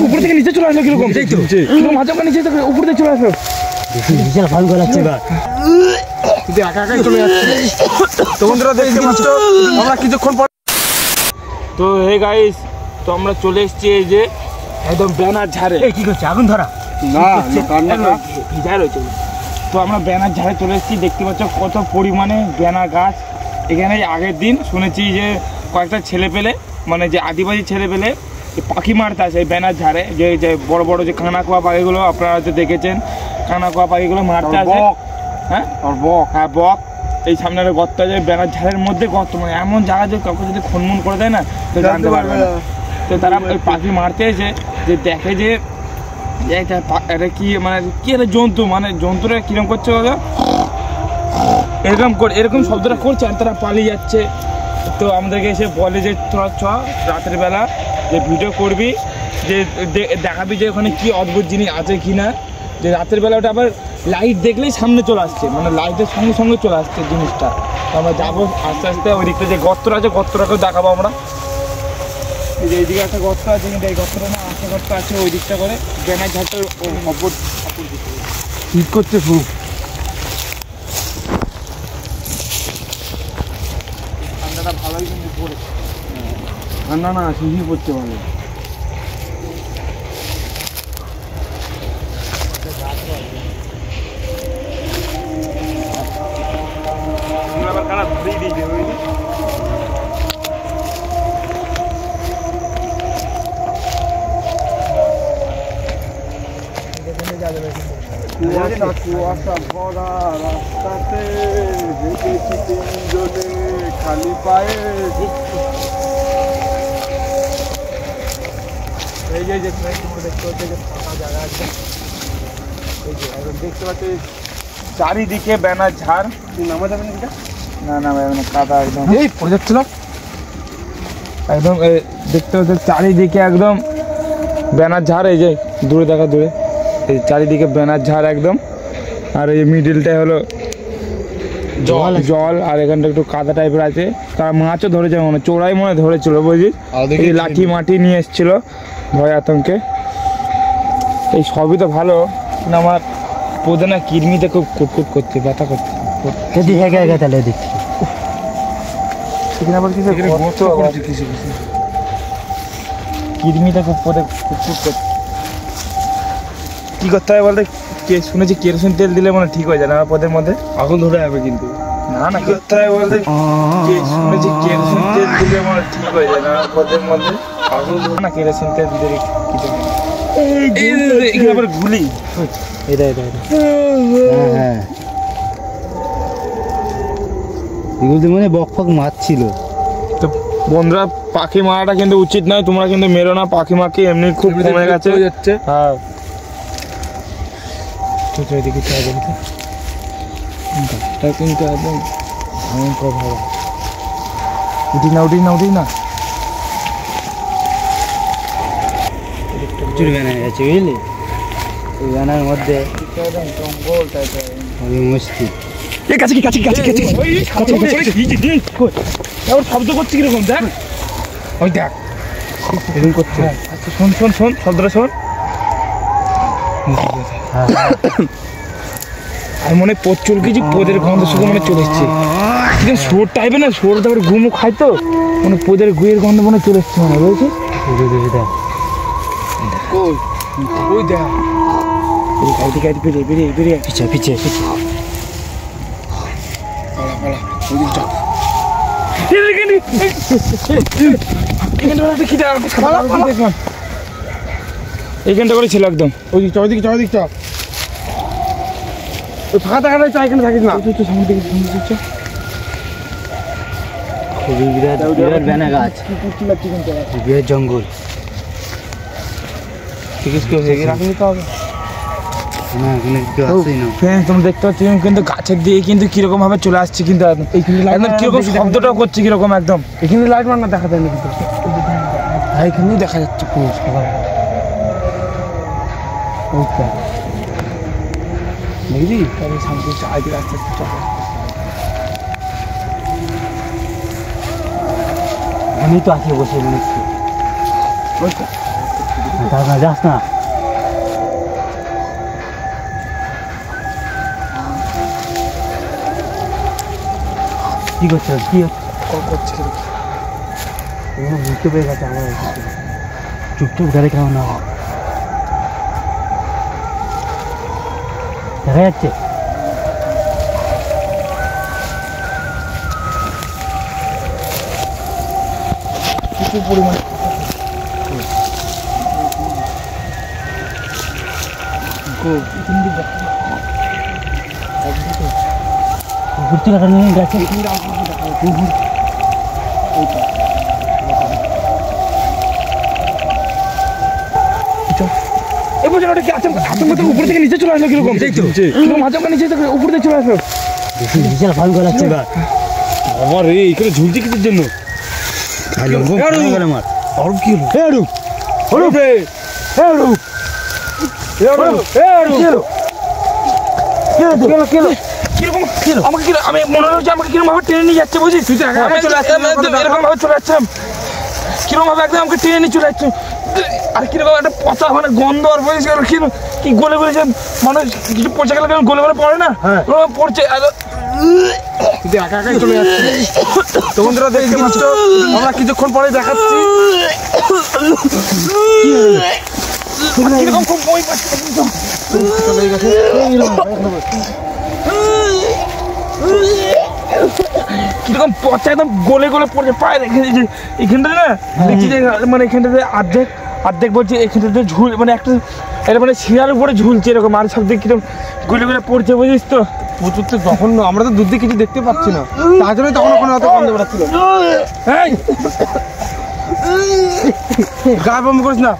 উপর থেকে নিচে চলে আসলো কিরকম আচমকা নিচে উপর থেকে চলে আসলো ভালো করাচ্ছে একা একাই চলে যাচ্ছে তো বন্ধুরা দেখতে পাচ্ছ আমরা কিছুক্ষণ পর তো হে গাইস তো আমরা চলে এসেছি এই যে একদম ব্যানার ঝাড়ে কি করছে আগুন ধরা না ভিজা রয়েছে তো আমরা ব্যানার ঝাড়ে চলে এসেছি দেখতে পাচ্ছ কত পরিমাণে ব্যানার গাছ এখানে আগের দিন শুনেছি যে কয়েকটা ছেলে পেলে মানে যে আদিবাসী ছেলে পেলে পাখি মারতে আসে এই ব্যানার ঝাড়ে যে বড় বড় যে কানাকুয়া পাখিগুলো আপনারা হয়তো দেখেছেন কানাকুয়া পাখিগুলো মারতে আসে হ্যাঁ বক হ্যাঁ বক এই সামনের গর্ত আছে ব্যানার ঝাড়ের মধ্যে গর্ত মানে এমন জায়গা যে কাউকে যদি খুনমুন করে দেয় না তো জানতে পারবে না তো তারা ওই পাখি মারতে এসে যে দেখে যে এটা কি মানে কি একটা জন্তু মানে জন্তুটা কিরকম করছে এরকম শব্দটা করছে আর তারা পালিয়ে যাচ্ছে তো আমাদেরকে এসে বলে যে তোরা চ রাতের বেলা যে ভিডিও করবি যে দেখাবি যে ওখানে কি অদ্ভুত জিনিস আছে কি না যে রাতের বেলা ওটা আবার লাইট দেখলেই সামনে চলে আসছে মানে লাইটের সঙ্গে সঙ্গে চলে আসছে জিনিসটা তো আমরা যাবো আস্তে আস্তে ওই দিকটা যে গর্তটা আছে গর্তটাকেও দেখাবো আমরা এই যে এইদিকে একটা গর্ত আছে কিন্তু এই গর্তটা না আস্তে গর্ত আছে ওই দিকটা করে ব্যানার ঝাড়টা অপর দিকে ঠিক করছে খুব ঠান্ডাটা ভালোই কিন্তু পড়েছে ঠান্ডা না শিশির পড়ছে ভালো খারাপ ধরেই দিয়েছে কুয়াশা ভরা রাস্তাতে হেঁটেছি তিনজনে খালি পায়ে এই যে দেখতে পাচ্ছি যে ফাঁকা জায়গা আছে এই যে একদম দেখতে পাচ্ছি চারিদিকে ব্যানার ঝাড় নামা যাবে না না না ভাই মানে কাদা একদম এই পড়ে যাচ্ছিল একদম দেখতে পাচ্ছি চারিদিকে একদম ব্যানার ঝাড় এই যে দূরে দেখা দূরে এই চারিদিকে ব্যানার ঝাড় একদম আর এই মিডিলটাই হলো জল আর এখানটা একটু কাদা টাইপের আছে তারা মাছও ধরেছে মনে চোরাই মনে ধরেছিল বুঝলি এই লাঠি মাটি নিয়ে এসেছিল ভয় আতঙ্কে এই সবই তো ভালো কিন্তু আমার পোদে না কিডনিতে খুব কুটকুট করছে ব্যথা করছে তাহলে দেখছি সেখানে আবার কিছু কিডনিতে খুব পোদে কুটকুট করছে কি করতে হবে বলতে শুনেছি কেরোসিন তেল দিলে মানে ঠিক হয়ে যায় না পদের মধ্যে আগুন ধরে যাবে কিন্তু না না কি করতে হবে বলতে শুনেছি কেরোসিন তেল দিলে মানে ঠিক হয়ে যায় না পদের মধ্যে আগুন ধরে না কেরোসিন তেল দিলে কিছু এখানে আবার গুলি এটা হ্যাঁ এগুলো মানে বক ফক মারছিল তো বন্ধুরা পাখি মারাটা কিন্তু উচিত নয় তোমরা কিন্তু মেরো না পাখি মাখি এমনি খুব কমে গেছে হ্যাঁ এদিকে গাছটা কিন্তু একদম ভয়ঙ্কর ভালো উঠি না প্রচুর ব্যানা গেছে বুঝলি ওই ব্যানার মধ্যে জঙ্গল টাইপের মস্তি শব্দ করছে কিরকম দেখ ওই দেখ এরকম করছে আচ্ছা শোন শব্দটা শোন আর মনে প্রচুর কিছু পোদের গন্ধ শুধু মনে চলে এসছে সোর টাইপের না সোর তারপরে গুমু খায় তো মানে পোদের গুয়ের গন্ধ মনে চলে এসছে মনে বলছি বেরিয়ে পিছিয়ে এইখানটা করে ছিল একদম ওই দিকটা ওই ফাঁকা টাকাটা চাই এখানে থাকিস না সামনে দিকে খুবই বিরাট ব্যানা গাছ বিরাট জঙ্গল রাখতে হবে তোমরা দেখতে পাচ্ছ কিন্তু গাছের দিয়ে কিন্তু কিরকম ভাবে চলে আসছে কিন্তু একদম কিরকম শব্দটাও করছে কিরকম একদম এখানে লাইট মার না দেখা যায় না কিন্তু এখানেই দেখা যাচ্ছে পুরো সকাল বুঝলি তবে সামনে চাই আস্তে আস্তে চলে আমি তো আছি বসে মনে হচ্ছে যাস না। কি করছো? কি করছি বুঝতে পেরে গেছে আমার চুপচুপ গাড়ি খাওয়া না দেখা যাচ্ছে। প্রচুর পরিমাণে ঘুরতে কাটানো গেছে। উপর থেকে নিচে চলে আসলো কিরকম আচমকা নিচে উপর থেকে চলে আসলো। বিশাল ভয় করাচ্ছে এবার আমার রে এখানে ঝুলছে কিসের জন্য? অরূপ কি হলো? আমি মনে হচ্ছে আমাকে কিরকম ভাবে টেনে নিয়ে যাচ্ছে বুঝিস? এরকম ভাবে চলে যাচ্ছিলাম কিরকম ভাবে একদম আমাকে টেনে নিয়ে চলে যাচ্ছে। আর কিরকম একটা পচা মানে গন্ধ আর বুঝিস কি গলে গলে যে মানুষ কিছু পচে গেলে গলে গলে পড়ে না পড়ছে তুই একা একাই চলে যাচ্ছে। তো বন্ধুরা দেখতে পাচ্ছ আমরা কিছুক্ষণ পরে দেখাচ্ছি কিরকম খুব বই পাচ্ছে কিরকম পচা একদম গলে গলে পড়ছে পায়ে রেখে দিয়েছে এখানটাতে না দেখছি যে মানে এখানটাতে অর্ধেক বলছে এখানটাতে ঝুল মানে একটা এটা মানে শিরার উপরে ঝুলছে এরকম আর সব দিক কিরকম গলে গলে পড়ছে বুঝিস তো। প্রচুর তো তখন আমরা তো দূর দিয়ে কিছু দেখতে পাচ্ছি না তার জন্যই তখন ওখানে অত গন্ধ বেড়াচ্ছিল। গায়ে বন্ধ করিস না।